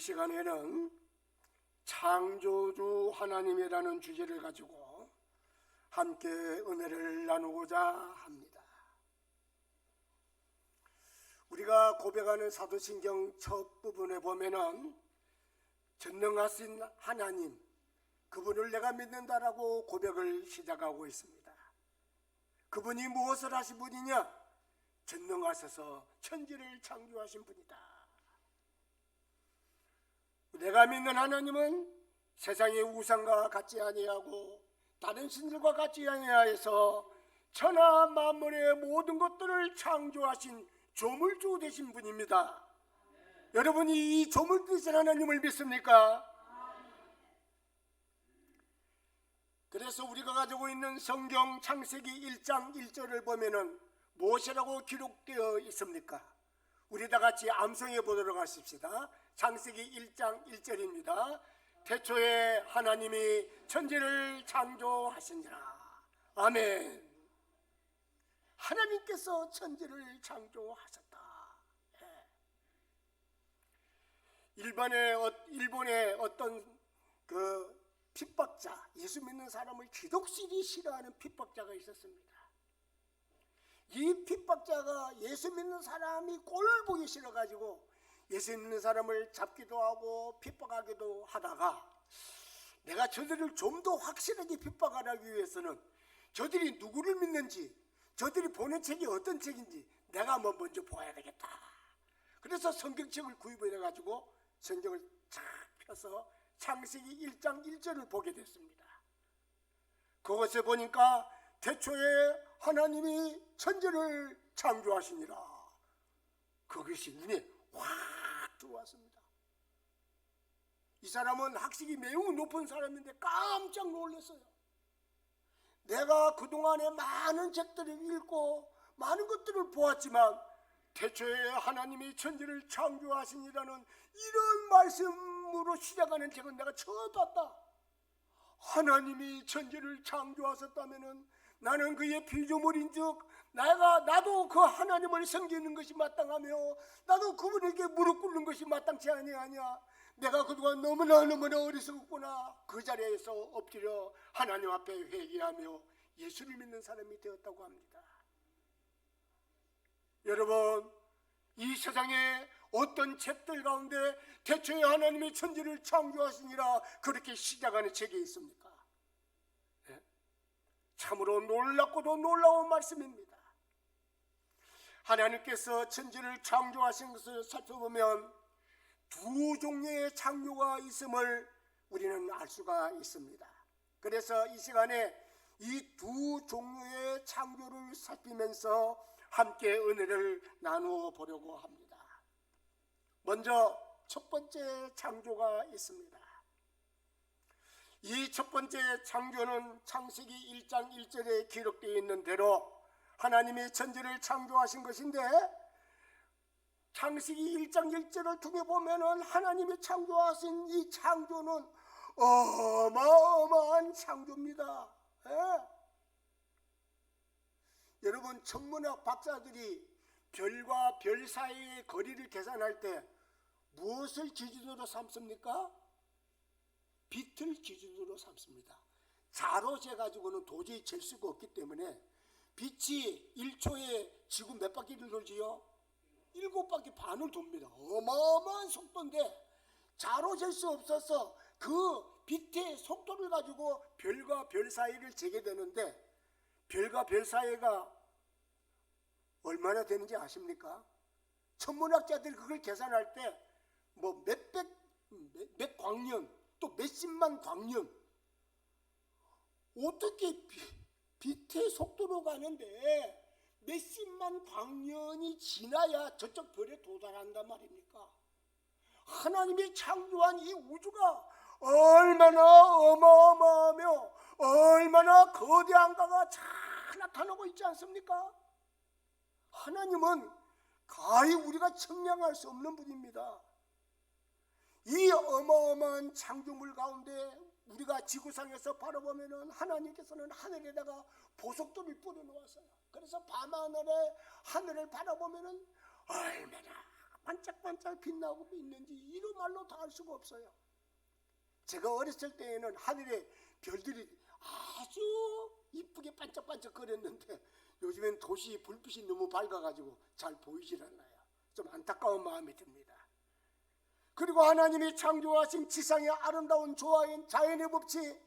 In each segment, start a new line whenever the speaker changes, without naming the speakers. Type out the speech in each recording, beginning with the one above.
시간에는 창조주 하나님이라는 주제를 가지고 함께 은혜를 나누고자 합니다. 우리가 고백하는 사도신경 첫 부분에 보면은 전능하신 하나님, 그분을 내가 믿는다라고 고백을 시작하고 있습니다. 그분이 무엇을 하신 분이냐? 전능하셔서 천지를 창조하신 분이다. 내가 믿는 하나님은 세상의 우상과 같지 아니하고 다른 신들과 같지 아니하여서 천하 만물의 모든 것들을 창조하신 조물주 되신 분입니다. 여러분이 이 조물주 되신 하나님을 믿습니까? 그래서 우리가 가지고 있는 성경 창세기 1장 1절을 보면은 무엇이라고 기록되어 있습니까? 우리 다 같이 암송해 보도록 하십시다. 창세기 1장 1절입니다. 태초에 하나님이 천지를 창조하시니라. 아멘. 하나님께서 천지를 창조하셨다. 일본의 어떤 그 핍박자, 예수 믿는 사람을 기독실이 싫어하는 핍박자가 있었습니다. 이 핍박자가 예수 믿는 사람이 꼴 보기 싫어가지고 예수 믿는 사람을 잡기도 하고 핍박하기도 하다가, 내가 저들을 좀 더 확실하게 핍박하기 위해서는 저들이 누구를 믿는지, 저들이 보는 책이 어떤 책인지 내가 먼저 보아야 되겠다. 그래서 성경책을 구입을 해가지고 성경을 쫙 펴서 창세기 1장 1절을 보게 됐습니다. 그것에 보니까 태초에 하나님이 천지를 창조하시니라. 그것이 눈에 확 들어왔습니다. 이 사람은 학식이 매우 높은 사람인데 깜짝 놀랐어요. 내가 그동안에 많은 책들을 읽고 많은 것들을 보았지만 태초에 하나님이 천지를 창조하시니라는 이런 말씀으로 시작하는 책은 내가 처음 봤다. 하나님이 천지를 창조하셨다면은 나는 그의 피조물인즉 나도 그 하나님을 섬기는 것이 마땅하며 나도 그분에게 무릎 꿇는 것이 마땅치 아니하냐. 내가 그동안 너무나 어리석었구나. 그 자리에서 엎드려 하나님 앞에 회개하며 예수를 믿는 사람이 되었다고 합니다. 여러분, 이 세상에 어떤 책들 가운데 태초에 하나님이 천지를 창조하시니라 그렇게 시작하는 책이 있습니까? 네? 참으로 놀랍고도 놀라운 말씀입니다. 하나님께서 천지를 창조하신 것을 살펴보면 두 종류의 창조가 있음을 우리는 알 수가 있습니다. 그래서 이 시간에 이 두 종류의 창조를 살피면서 함께 은혜를 나누어 보려고 합니다. 먼저 첫 번째 창조가 있습니다. 이 첫 번째 창조는 창세기 1장 1절에 기록되어 있는 대로 하나님이 천지를 창조하신 것인데, 창세기 1장 1절을 통해 보면은 하나님이 창조하신 이 창조는 어마어마한 창조입니다. 여러분, 천문학 박사들이 별과 별 사이의 거리를 계산할 때 무엇을 기준으로 삼습니까? 빛을 기준으로 삼습니다. 자로 재가지고는 도저히 잴 수가 없기 때문에 빛이 1초에 지구 몇 바퀴를 돌지요? 7바퀴 반을 돕니다. 어마어마한 속도인데 자로 잴 수 없어서 그 빛의 속도를 가지고 별과 별 사이를 재게 되는데, 별과 별 사이가 얼마나 되는지 아십니까? 천문학자들이 그걸 계산할 때 뭐 몇 광년 또 몇십만 광년, 어떻게 빛의 속도로 가는데 몇십만 광년이 지나야 저쪽 별에 도달한단 말입니까? 하나님이 창조한 이 우주가 얼마나 어마어마하며 얼마나 거대한가가 잘 나타나고 있지 않습니까? 하나님은 가히 우리가 측량할 수 없는 분입니다. 이 어마어마한 창조물 가운데 우리가 지구상에서 바라보면은 하나님께서는 하늘에다가 보석돌을 뿌려놓았어요. 그래서 밤하늘에 하늘을 바라보면은 얼마나 반짝반짝 빛나고 있는지 이런 말로 다 알 수가 없어요. 제가 어렸을 때에는 하늘에 별들이 아주 이쁘게 반짝반짝 거렸는데 요즘엔 도시 불빛이 너무 밝아가지고 잘 보이질 않아요. 좀 안타까운 마음이 듭니다. 그리고 하나님이 창조하신 지상의 아름다운 조화인 자연의 법칙,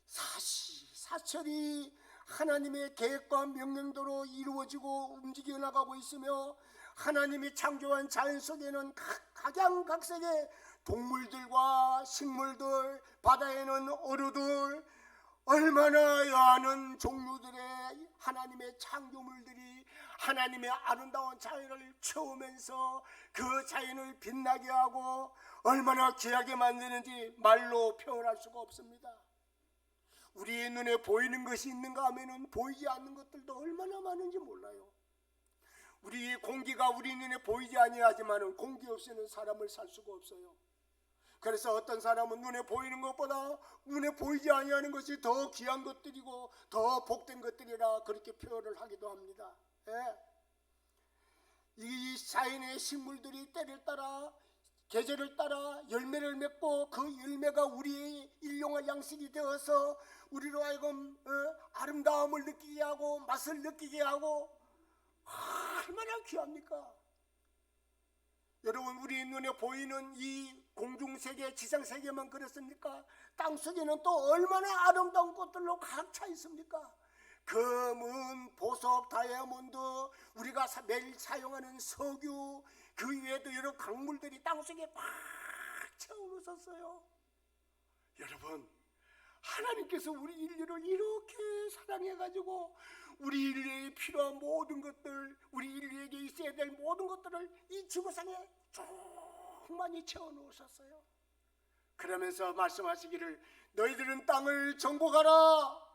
사시사철이 하나님의 계획과 명령대로 이루어지고 움직여 나가고 있으며, 하나님이 창조한 자연 속에는 각양각색의 동물들과 식물들, 바다에는 어류들, 얼마나 많은 종류들의 하나님의 창조물들이 하나님의 아름다운 자연을 채우면서 그 자연을 빛나게 하고 얼마나 귀하게 만드는지 말로 표현할 수가 없습니다. 우리의 눈에 보이는 것이 있는가 하면은 보이지 않는 것들도 얼마나 많은지 몰라요. 우리 공기가 우리 눈에 보이지 아니하지만은 공기 없이는 사람을 살 수가 없어요. 그래서 어떤 사람은 눈에 보이는 것보다 눈에 보이지 아니하는 것이 더 귀한 것들이고 더 복된 것들이라 그렇게 표현을 하기도 합니다. 이 자연의 식물들이 때를 따라 계절을 따라 열매를 맺고 그 열매가 우리의 일용할 양식이 되어서 우리로 하여금 아름다움을 느끼게 하고 맛을 느끼게 하고 얼마나 귀합니까? 여러분, 우리 눈에 보이는 이 공중세계, 지상세계만 그렇습니까? 땅속에는 또 얼마나 아름다운 것들로 가득 차 있습니까? 금은, 보석, 다이아몬드, 우리가 매일 사용하는 석유, 그 외에도 여러 광물들이 땅속에 꽉 채워 있었어요. 여러분, 하나님께서 우리 인류를 이렇게 사랑해가지고 우리 인류에 필요한 모든 것들, 우리 인류에게 있어야 될 모든 것들을 이 지구상에 충만히 채워 놓으셨어요. 그러면서 말씀하시기를 너희들은 땅을 정복하라.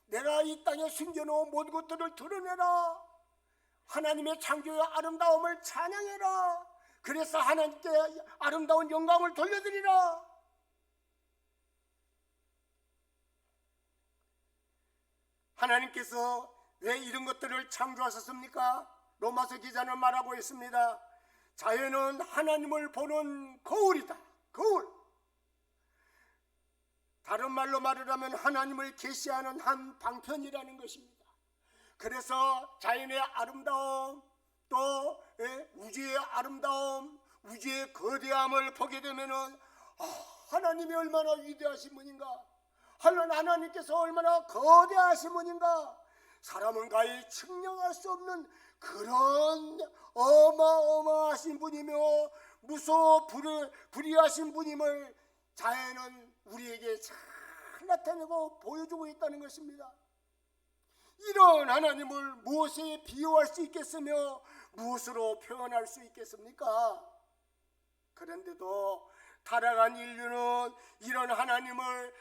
내가 이 땅에 숨겨놓은 모든 것들을 드러내라. 하나님의 창조의 아름다움을 찬양해라. 그래서 하나님께 아름다운 영광을 돌려드리라. 하나님께서 왜 이런 것들을 창조하셨습니까? 로마서 기자는 말하고 있습니다. 자연은 하나님을 보는 거울이다. 거울. 다른 말로 말하자면 하나님을 계시하는 한 방편이라는 것입니다. 그래서 자연의 아름다움, 또 우주의 아름다움, 우주의 거대함을 보게 되면은 하나님이 얼마나 위대하신 분인가, 하나님께서 얼마나 거대하신 분인가, 사람은 가히 측량할 수 없는 그런 어마어마하신 분이며 무서워 불의하신 분임을 자연은 우리에게 잘 나타내고 보여주고 있다는 것입니다. 이런 하나님을 무엇에 비유할 수 있겠으며 무엇으로 표현할 수 있겠습니까? 그런데도 타락한 인류는 이런 하나님을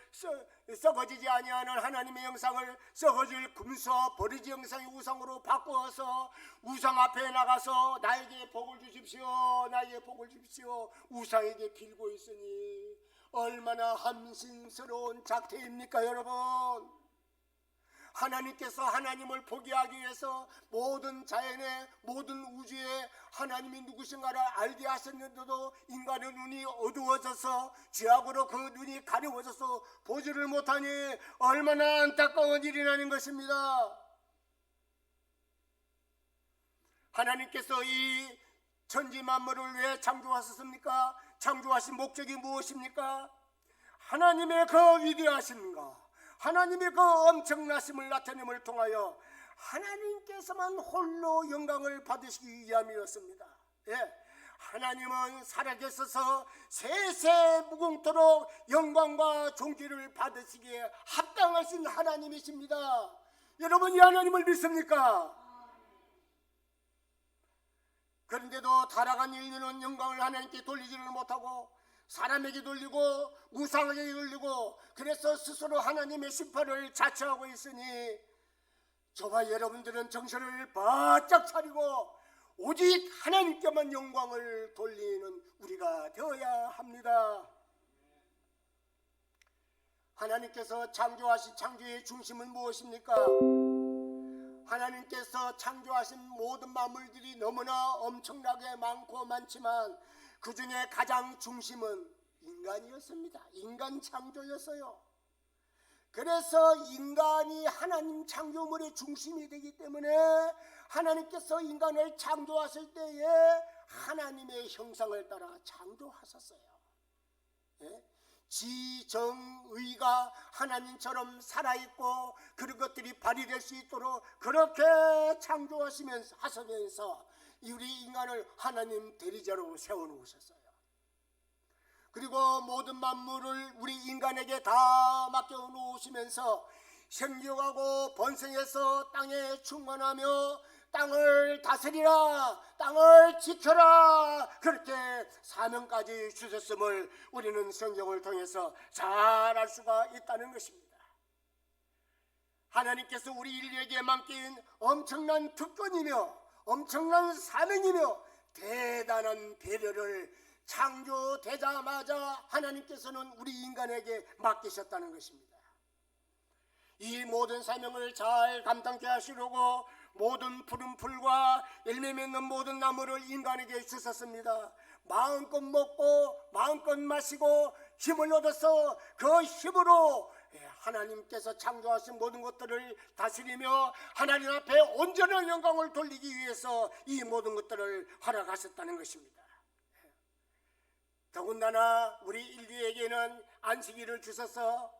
썩어지지 아니하는 하나님의 형상을 썩어질 금수와 버리지 형상의 우상으로 바꾸어서 우상 앞에 나가서 나에게 복을 주십시오, 나에게 복을 주십시오 우상에게 빌고 있으니 얼마나 함심스러운 작태입니까? 여러분, 하나님께서 하나님을 포기하기 위해서 모든 자연의 모든 우주에 하나님이 누구신가를 알게 하셨는데도 인간의 눈이 어두워져서 죄악으로 그 눈이 가려워져서 보지를 못하니 얼마나 안타까운 일이라는 것입니다. 하나님께서 이 천지 만물을 왜 창조하셨습니까? 창조하신 목적이 무엇입니까? 하나님의 그 위대하심과 하나님의 그 엄청나심을 나타냄을 통하여 하나님께서만 홀로 영광을 받으시기 위함이었습니다. 하나님은 살아계셔서 세세 무궁토록 영광과 존귀를 받으시기에 합당하신 하나님이십니다. 여러분, 이 하나님을 믿습니까? 그런데도 타락한 인류는 영광을 하나님께 돌리지를 못하고 사람에게 돌리고 우상에게 돌리고 그래서 스스로 하나님의 심판을 자처하고 있으니 저와 여러분들은 정신을 바짝 차리고 오직 하나님께만 영광을 돌리는 우리가 되어야 합니다. 하나님께서 창조하신 창조의 중심은 무엇입니까? 하나님께서 창조하신 모든 만물들이 너무나 엄청나게 많고 많지만 그 중에 가장 중심은 인간이었습니다. 인간 창조였어요. 그래서 인간이 하나님 창조물의 중심이 되기 때문에 하나님께서 인간을 창조하실 때에 하나님의 형상을 따라 창조하셨어요. 예? 지정의가 하나님처럼 살아있고 그런 것들이 발휘될 수 있도록 그렇게 창조하시면서 하시면서 우리 인간을 하나님 대리자로 세워놓으셨어요. 그리고 모든 만물을 우리 인간에게 다 맡겨놓으시면서 생육하고 번성해서 땅에 충만하며 땅을 다스리라, 땅을 지켜라, 그렇게 사명까지 주셨음을 우리는 성경을 통해서 잘 알 수가 있다는 것입니다. 하나님께서 우리 인류에게 맡긴 엄청난 특권이며 엄청난 사명이며 대단한 배려를 창조되자마자 하나님께서는 우리 인간에게 맡기셨다는 것입니다. 이 모든 사명을 잘 감당케 하시려고 모든 푸른 풀과 열매 맺는 모든 나무를 인간에게 주셨습니다. 마음껏 먹고 마음껏 마시고 힘을 얻어서 그 힘으로 하나님께서 창조하신 모든 것들을 다스리며 하나님 앞에 온전한 영광을 돌리기 위해서 이 모든 것들을 허락하셨다는 것입니다. 더군다나 우리 인류에게는 안식일을 주셔서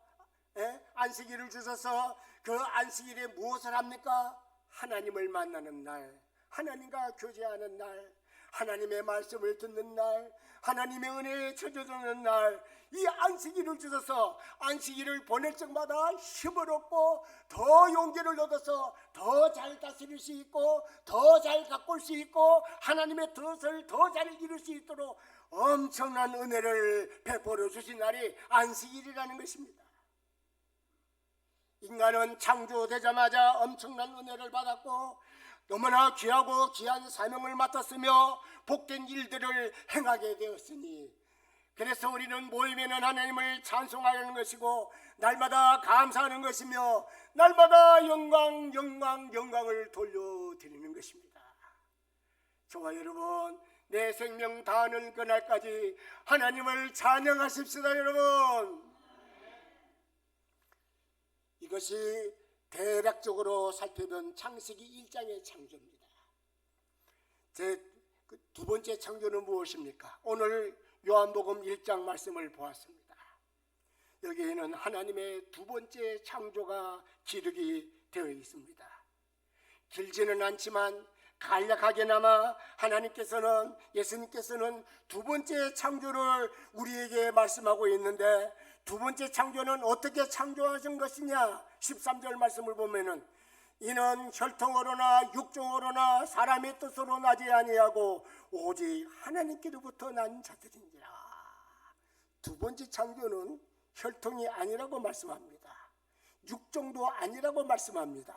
그 안식일에 무엇을 합니까? 하나님을 만나는 날, 하나님과 교제하는 날, 하나님의 말씀을 듣는 날, 하나님의 은혜에 쳐주는 날, 이 안식일을 주셔서 안식일을 보낼 적마다 힘을 얻고 더 용기를 얻어서 더 잘 다스릴 수 있고 더 잘 가꿀 수 있고 하나님의 뜻을 더 잘 이룰 수 있도록 엄청난 은혜를 베풀어 주신 날이 안식일이라는 것입니다. 인간은 창조되자마자 엄청난 은혜를 받았고 너무나 귀하고 귀한 사명을 맡았으며 복된 일들을 행하게 되었으니 그래서 우리는 모이면은 하나님을 찬송하는 것이고 날마다 감사하는 것이며 날마다 영광을 돌려드리는 것입니다. 저와 여러분, 내 생명 다하는 그날까지 하나님을 찬양하십시다. 여러분, 이것이 대략적으로 살펴본 창세기 1장의 창조입니다. 제 두 번째 창조는 무엇입니까? 오늘 요한복음 1장 말씀을 보았습니다. 여기에는 하나님의 두 번째 창조가 기록이 되어 있습니다. 길지는 않지만 간략하게나마 하나님께서는, 예수님께서는 두 번째 창조를 우리에게 말씀하고 있는데 두 번째 창조는 어떻게 창조하신 것이냐? 13절 말씀을 보면은 이는 혈통으로나 육종으로나 사람의 뜻으로 나지 아니하고 오직 하나님께로부터 난 자들인지라. 두 번째 창조는 혈통이 아니라고 말씀합니다. 육종도 아니라고 말씀합니다.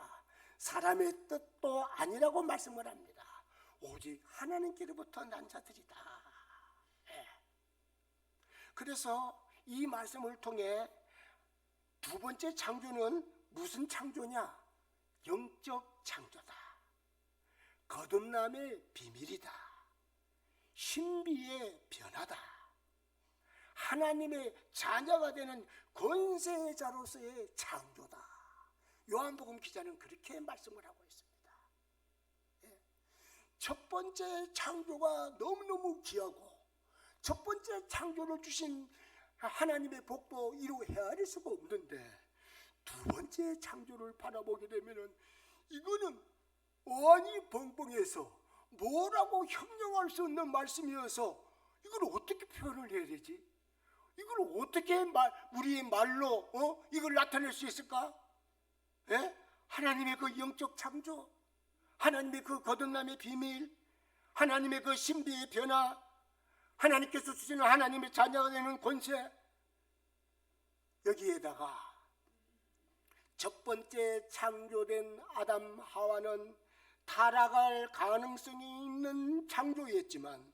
사람의 뜻도 아니라고 말씀을 합니다. 오직 하나님께로부터 난 자들이다. 그래서 이 말씀을 통해 두 번째 창조는 무슨 창조냐? 영적 창조다. 거듭남의 비밀이다. 신비의 변화다. 하나님의 자녀가 되는 권세자로서의 창조다. 요한복음 기자는 그렇게 말씀을 하고 있습니다. 첫 번째 창조가 너무너무 귀하고 첫 번째 창조를 주신 하나님의 복도 이루 헤아릴 수가 없는데 두 번째 창조를 바라보게 되면은 이거는 어안이 벙벙해서 뭐라고 형용할 수 없는 말씀이어서 이걸 어떻게 표현을 해야 되지? 이걸 어떻게 우리의 말로 이걸 나타낼 수 있을까? 하나님의 그 영적 창조, 하나님의 그 거듭남의 비밀, 하나님의 그 신비의 변화, 하나님께서 주시는 하나님의 자녀가 되는 권세, 여기에다가 첫 번째 창조된 아담 하와는 타락할 가능성이 있는 창조였지만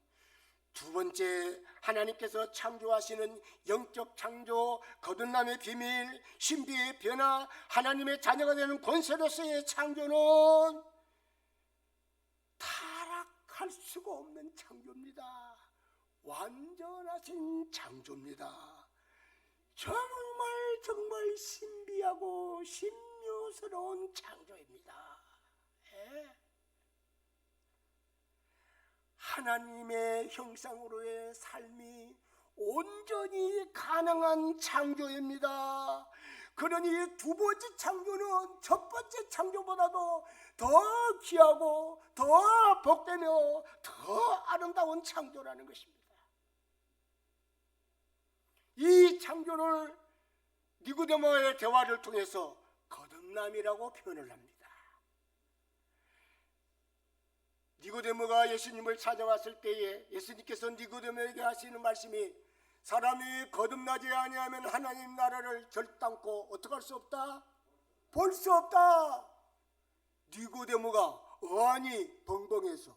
두 번째, 하나님께서 창조하시는 영적 창조, 거듭남의 비밀, 신비의 변화, 하나님의 자녀가 되는 권세로서의 창조는 타락할 수가 없는 창조입니다. 완전하신 창조입니다. 정말 신비하고 신묘스러운 창조입니다. 예. 하나님의 형상으로의 삶이 온전히 가능한 창조입니다. 그러니 두 번째 창조는 첫 번째 창조보다도 더 귀하고 더 복되며 더 아름다운 창조라는 것입니다. 이 창조를 니고데모와의 대화를 통해서 거듭남이라고 표현을 합니다. 니고데모가 예수님을 찾아왔을 때에 예수님께서 니고데모에게 하시는 말씀이 사람이 거듭나지 아니하면 하나님 나라를 결단코 어떻게 할 수 없다? 볼 수 없다. 니고데모가 어안이 벙벙해서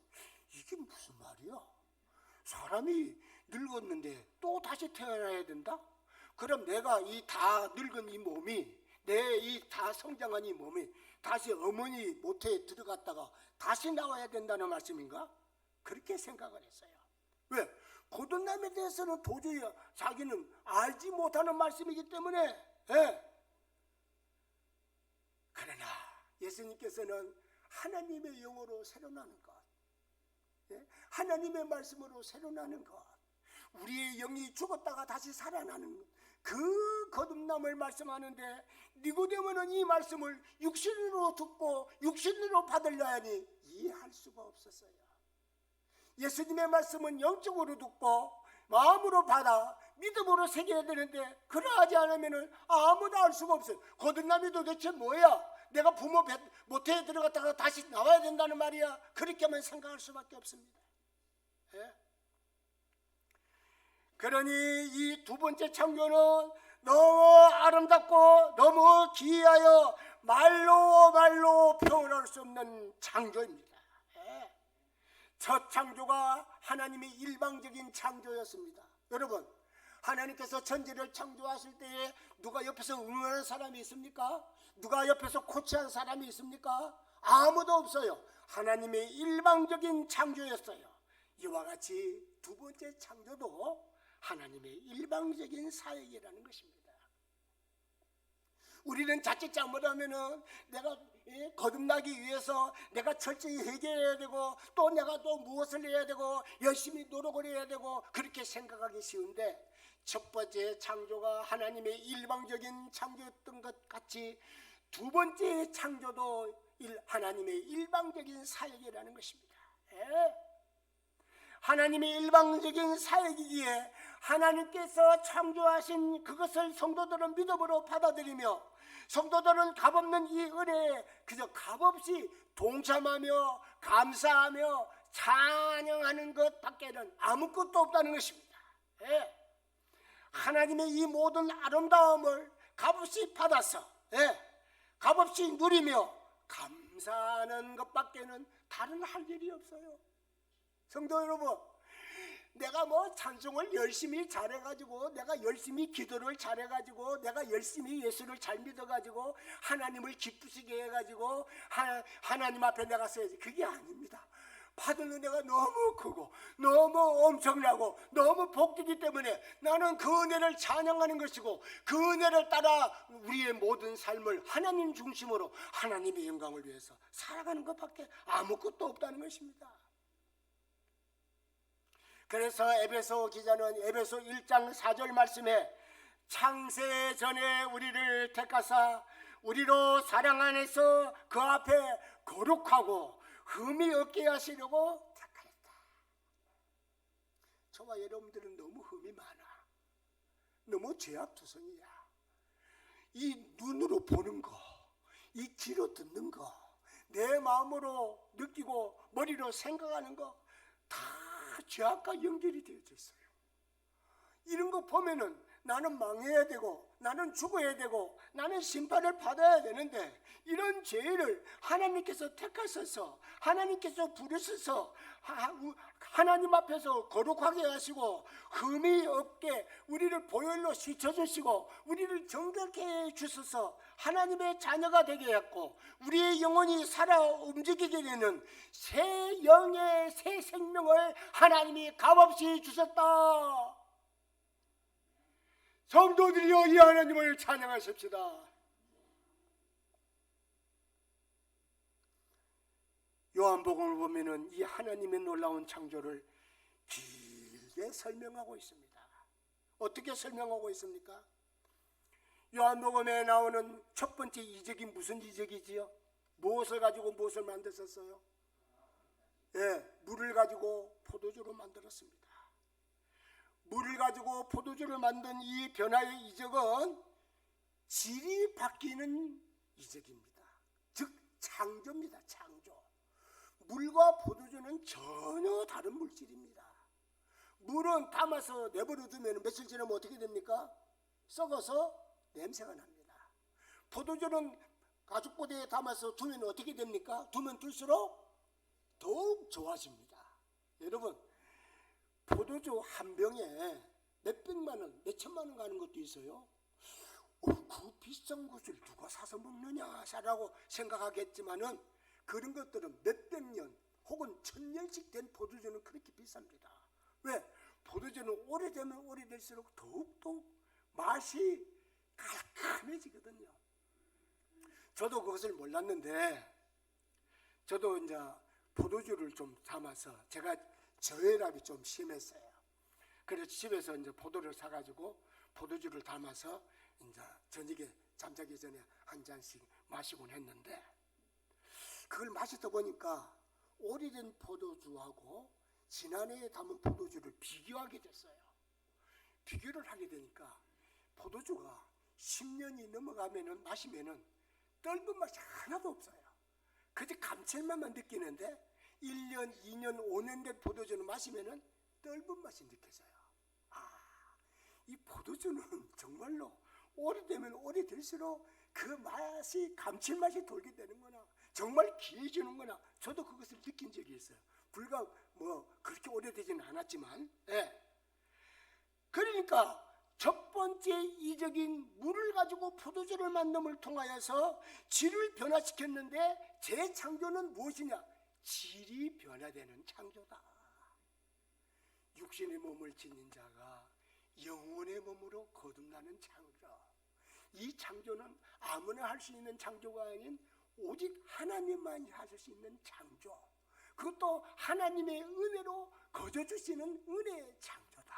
이게 무슨 말이야? 사람이 늙었는데 또 다시 태어나야 된다? 그럼 내가 이 다 늙은 이 몸이, 내 이 다 성장한 이 몸이 다시 어머니 모태에 들어갔다가 다시 나와야 된다는 말씀인가? 그렇게 생각을 했어요. 왜? 거듭남에 대해서는 도저히 자기는 알지 못하는 말씀이기 때문에. 예. 그러나 예수님께서는 하나님의 영으로 새로 나는 것, 예? 하나님의 말씀으로 새로 나는 것, 우리의 영이 죽었다가 다시 살아나는 것, 그 거듭남을 말씀하는데 니고데모는 이 말씀을 육신으로 듣고 육신으로 받으려 하니 이해할 수가 없었어요. 예수님의 말씀은 영적으로 듣고 마음으로 받아 믿음으로 새겨야 되는데 그러하지 않으면 아무도 알 수가 없어요. 거듭남이 도대체 뭐야? 내가 부모 모태에 들어갔다가 다시 나와야 된다는 말이야? 그렇게만 생각할 수밖에 없습니다. 예? 그러니 이 두 번째 창조는 너무 아름답고 너무 기이하여 말로 표현할 수 없는 창조입니다. 예. 첫 창조가 하나님의 일방적인 창조였습니다. 여러분, 하나님께서 천지를 창조하실 때에 누가 옆에서 응원하는 사람이 있습니까? 누가 옆에서 코치한 사람이 있습니까? 아무도 없어요. 하나님의 일방적인 창조였어요. 이와 같이 두 번째 창조도 하나님의 일방적인 사역이라는 것입니다. 우리는 자칫 잘못하면은 내가 거듭나기 위해서 내가 철저히 회개해야 되고 또 내가 또 무엇을 해야 되고 열심히 노력을 해야 되고 그렇게 생각하기 쉬운데, 첫 번째 창조가 하나님의 일방적인 창조였던 것 같이 두 번째 창조도 하나님의 일방적인 사역이라는 것입니다. 예. 하나님의 일방적인 사역이기에 하나님께서 창조하신 그것을 성도들은 믿음으로 받아들이며 성도들은 값없는 이 은혜에 그저 값없이 동참하며 감사하며 찬양하는 것밖에는 아무것도 없다는 것입니다. 예. 하나님의 이 모든 아름다움을 값없이 받아서 값없이 누리며 감사하는 것밖에는 다른 할 일이 없어요. 성도 여러분, 내가 뭐 찬송을 열심히 잘해가지고 내가 열심히 기도를 잘해가지고 내가 열심히 예수를 잘 믿어가지고 하나님을 기쁘시게 해가지고 하나님 앞에 내가 서야지, 그게 아닙니다. 받은 은혜가 너무 크고 너무 엄청나고 너무 복되기 때문에 나는 그 은혜를 찬양하는 것이고 그 은혜를 따라 우리의 모든 삶을 하나님 중심으로 하나님의 영광을 위해서 살아가는 것밖에 아무것도 없다는 것입니다. 그래서 에베소 기자는 에베소 1장 4절 말씀에 창세 전에 우리를 택하사 우리로 사랑 안에서 그 앞에 거룩하고 흠이 없게 하시려고 택하였다. 저와 여러분들은 너무 흠이 많아. 너무 죄악투성이야. 이 눈으로 보는 거, 이 귀로 듣는 거, 내 마음으로 느끼고 머리로 생각하는 거 다 죄악과 연결이 되어져 있어요. 이런 거 보면은 나는 망해야 되고 나는 죽어야 되고 나는 심판을 받아야 되는데 이런 죄를 하나님께서 택하셔서 하나님께서 부르셔서 하나님 앞에서 거룩하게 하시고 흠이 없게 우리를 보혈로 씻어주시고 우리를 정결케 해주셔서 하나님의 자녀가 되게 했고 우리의 영혼이 살아 움직이게 되는 새 영의 새 생명을 하나님이 값없이 주셨다. 성도들이여 이 하나님을 찬양하십시다. 요한복음을 보면은 이 하나님의 놀라운 창조를 길게 설명하고 있습니다. 어떻게 설명하고 있습니까? 요한복음에 나오는 첫 번째 이적이 무슨 이적이지요? 무엇을 가지고 무엇을 만드셨어요? 물을 가지고 포도주로 만들었습니다. 물을 가지고 포도주를 만든 이 변화의 이적은 질이 바뀌는 이적입니다. 즉 창조입니다. 창조. 물과 포도주는 전혀 다른 물질입니다. 물은 담아서 내버려 두면 며칠 지나면 어떻게 됩니까? 썩어서 냄새가 납니다. 포도주는 가죽보대에 담아서 두면 어떻게 됩니까? 두면 둘수록 더욱 좋아집니다. 여러분, 포도주 한 병에 몇백만 원, 몇천만 원 가는 것도 있어요. 그 비싼 것을 누가 사서 먹느냐라고 생각하겠지만은 그런 것들은 몇백 년 혹은 천년씩 된 포도주는 그렇게 비쌉니다. 왜? 포도주는 오래되면 오래될수록 더욱더 맛이 칼칼해지거든요. 저도 그것을 몰랐는데 저도 이제 포도주를 좀 담아서 제가 저혈압이 좀 심했어요. 그래서 집에서 이제 포도를 사가지고 포도주를 담아서 이제 저녁에 잠자기 전에 한 잔씩 마시곤 했는데 그걸 마시다 보니까 오래된 포도주하고 지난해에 담은 포도주를 비교하게 됐어요. 비교를 하게 되니까 포도주가 10년이 넘어가면은 마시면은 떫은 맛이 하나도 없어요. 그저 감칠맛만 느끼는데 1년, 2년, 5년 된 포도주는 마시면은 떫은 맛이 느껴져요. 이 포도주는 정말로 오래되면 오래될수록 그 맛이 감칠맛이 돌게 되는구나. 정말 귀해지는구나. 저도 그것을 느낀 적이 있어요. 불과 그렇게 오래되지는 않았지만, 그러니까 첫 번째 이적인 물을 가지고 포도주를 만듦을 통하여서 질을 변화시켰는데 재창조는 무엇이냐? 질이 변화되는 창조다. 육신의 몸을 지닌 자가 영혼의 몸으로 거듭나는 창조. 이 창조는 아무나 할 수 있는 창조가 아닌 오직 하나님만이 하실 수 있는 창조. 그것도 하나님의 은혜로 거저주시는 은혜의 창조다.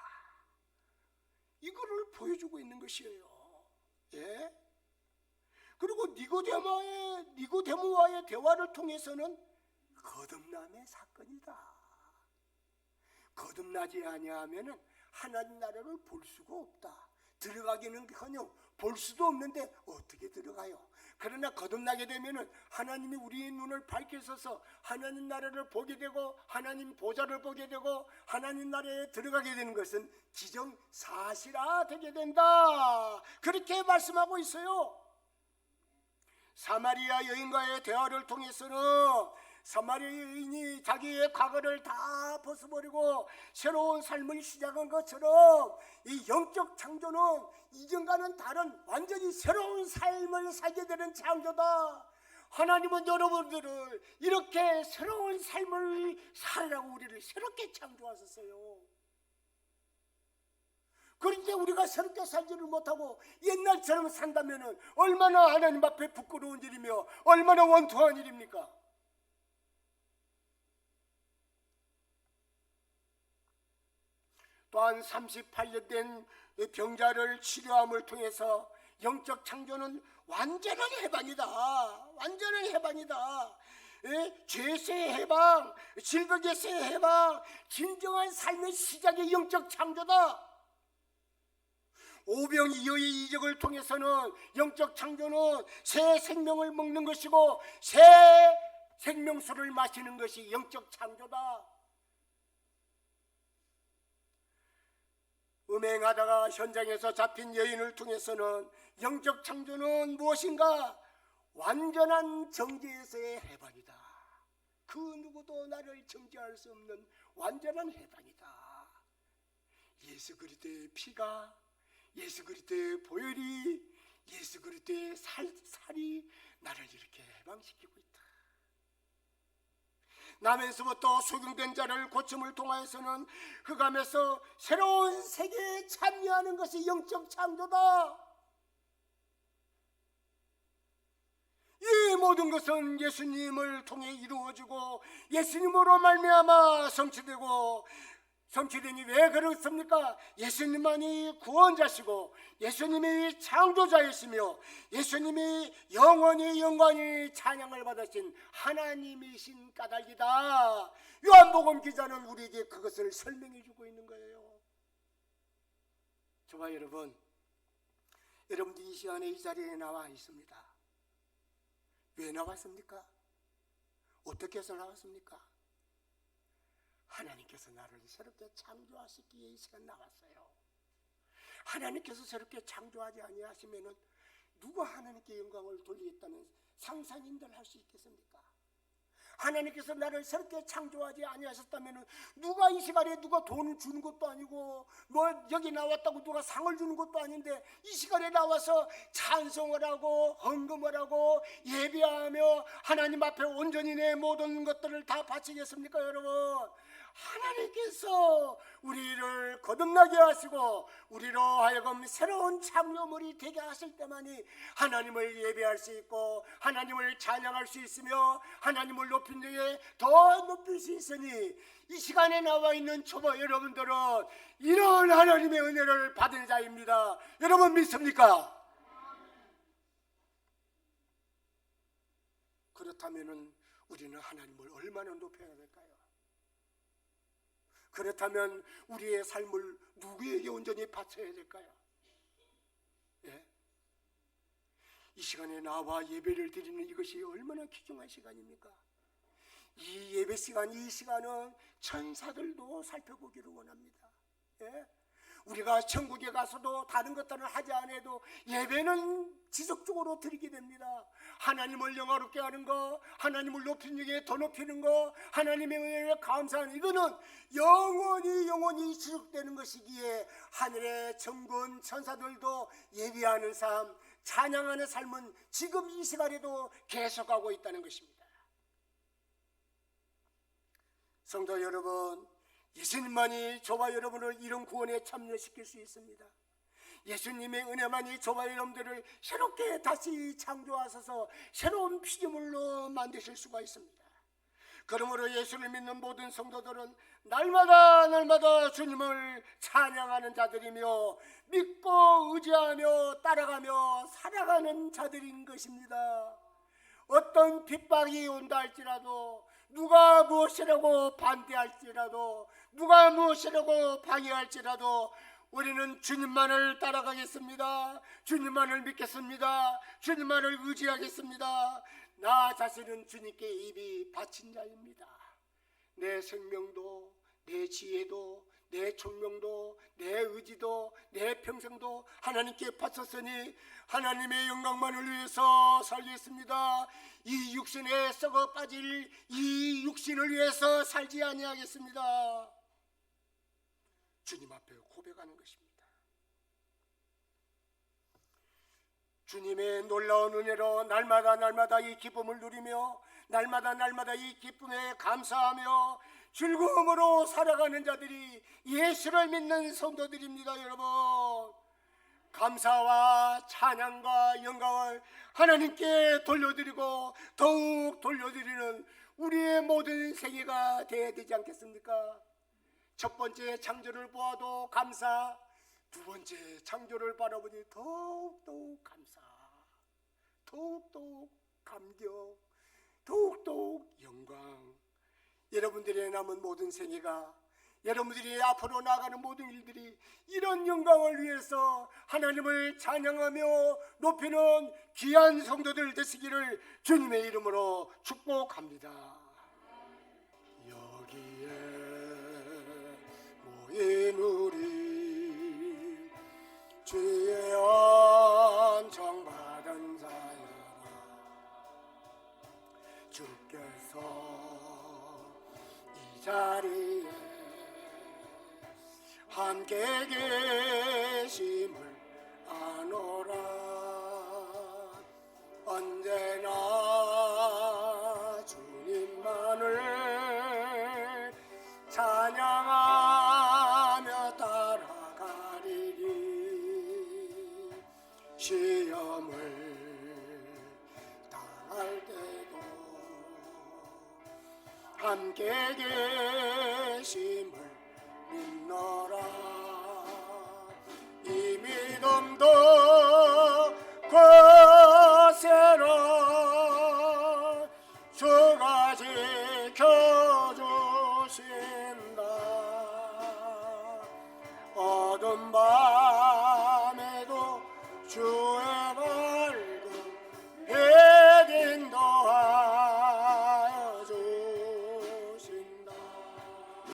이거를 보여주고 있는 것이에요. 그리고 니고데모와의 대화를 통해서는 거듭남의 사건이다. 거듭나지 아니하면은 하나님 나라를 볼 수가 없다. 들어가기는커녕 볼 수도 없는데 어떻게 들어가요? 그러나 거듭나게 되면은 하나님이 우리의 눈을 밝히셔서 하나님 나라를 보게 되고 하나님 보좌를 보게 되고 하나님 나라에 들어가게 되는 것은 기정사실화 되게 된다. 그렇게 말씀하고 있어요. 사마리아 여인과의 대화를 통해서는 사마리아 여인이 자기의 과거를 다 벗어버리고 새로운 삶을 시작한 것처럼 이 영적 창조는 이전과는 다른 완전히 새로운 삶을 살게 되는 창조다. 하나님은 여러분들을 이렇게 새로운 삶을 살라고 우리를 새롭게 창조하셨어요. 그런데 우리가 새롭게 살지를 못하고 옛날처럼 산다면 얼마나 하나님 앞에 부끄러운 일이며 얼마나 원통한 일입니까? 또한 38년 된 병자를 치료함을 통해서 영적 창조는 완전한 해방이다. 완전한 해방이다. 죄세의 해방, 질병에서의 해방, 진정한 삶의 시작의 영적 창조다. 오병이어의 이적을 통해서는 영적 창조는 새 생명을 먹는 것이고 새 생명수를 마시는 것이 영적 창조다. 음행하다가 현장에서 잡힌 여인을 통해서는 영적 창조는 무엇인가? 완전한 정죄에서의 해방이다. 그 누구도 나를 정죄할 수 없는 완전한 해방이다. 예수 그리스도의 피가, 예수 그리스도의 보혈이, 예수 그리스도의 살이 나를 이렇게 해방시키고 있다. 남에서부터 소경된 자를 고침을 통하여서는 흑암에서 새로운 세계에 참여하는 것이 영적 창조다. 이 모든 것은 예수님을 통해 이루어지고 예수님으로 말미암아 성취되니 왜 그렇습니까? 예수님만이 구원자시고 예수님이 창조자이시며 예수님이 영원히 영광이 찬양을 받으신 하나님이신 까닭이다. 요한복음 기자는 우리에게 그것을 설명해 주고 있는 거예요. 저와 여러분들 이 시간에 이 자리에 나와 있습니다. 왜 나왔습니까? 어떻게 해서 나왔습니까? 하나님께서 나를 새롭게 창조하시기에 이 시간 나왔어요. 하나님께서 새롭게 창조하지 아니하시면은 누가 하나님께 영광을 돌리겠다는 상상인들 할 수 있겠습니까? 하나님께서 나를 새롭게 창조하지 아니하셨다면은 누가 이 시간에 누가 돈을 주는 것도 아니고 뭐 여기 나왔다고 누가 상을 주는 것도 아닌데 이 시간에 나와서 찬송을 하고 헌금을 하고 예배하며 하나님 앞에 온전히 내 모든 것들을 다 바치겠습니까, 여러분? 하나님께서 우리를 거듭나게 하시고 우리로 하여금 새로운 창조물이 되게 하실 때만이 하나님을 예배할 수 있고 하나님을 찬양할 수 있으며 하나님을 높인 중에 더 높일 수 있으니 이 시간에 나와 있는 초보 여러분들은 이런 하나님의 은혜를 받은 자입니다. 여러분 믿습니까? 그렇다면 우리는 하나님을 얼마나 높여야 될까요? 그렇다면 우리의 삶을 누구에게 온전히 바쳐야 될까요? 예? 이 시간에 나와 예배를 드리는 이것이 얼마나 귀중한 시간입니까? 이 예배 시간, 이 시간은 천사들도 살펴보기를 원합니다. 예? 우리가 천국에 가서도 다른 것들을 하지 않아도 예배는 지속적으로 드리게 됩니다. 하나님을 영화롭게 하는 거, 하나님을 높이는 중에 더 높이는 거, 하나님의 은혜를 감사하는 이거는 영원히 지속되는 것이기에 하늘의 정군 천사들도 예배하는 삶, 찬양하는 삶은 지금 이 시간에도 계속하고 있다는 것입니다. 성도 여러분, 예수님만이 저와 여러분을 이런 구원에 참여시킬 수 있습니다. 예수님의 은혜만이 저와 여러분들을 새롭게 다시 창조하셔서 새로운 피조물로 만드실 수가 있습니다. 그러므로 예수를 믿는 모든 성도들은 날마다 주님을 찬양하는 자들이며 믿고 의지하며 따라가며 살아가는 자들인 것입니다. 어떤 핍박이 온다 할지라도, 누가 무엇이라고 반대할지라도, 누가 무엇이라고 방해할지라도 우리는 주님만을 따라가겠습니다. 주님만을 믿겠습니다. 주님만을 의지하겠습니다. 나 자신은 주님께 이미 바친 자입니다. 내 생명도, 내 지혜도, 내 총명도, 내 의지도, 내 평생도 하나님께 바쳤으니 하나님의 영광만을 위해서 살겠습니다. 이 육신에 썩어 빠질 이 육신을 위해서 살지 아니하겠습니다. 주님 앞에 고백하는 것입니다. 주님의 놀라운 은혜로 날마다 이 기쁨을 누리며 날마다 이 기쁨에 감사하며 즐거움으로 살아가는 자들이 예수를 믿는 성도들입니다. 여러분, 감사와 찬양과 영광을 하나님께 돌려드리고 더욱 돌려드리는 우리의 모든 생애가 되어야 되지 않겠습니까? 첫 번째 창조를 보아도 감사, 두 번째 창조를 바라보니 더욱더욱 감사, 더욱더욱 감격, 더욱더욱 영광. 여러분들의 남은 모든 생애가, 여러분들이 앞으로 나아가는 모든 일들이 이런 영광을 위해서 하나님을 찬양하며 높이는 귀한 성도들 되시기를 주님의 이름으로 축복합니다. 여기에 모인 우리 주의 은총 받은 자여라. 주께서 이 자리에 함께 계심을 아노라. 언제나 주님만을 찬양하며 따라가리리. 시험을 당할 때도 함께 계심을 믿노라.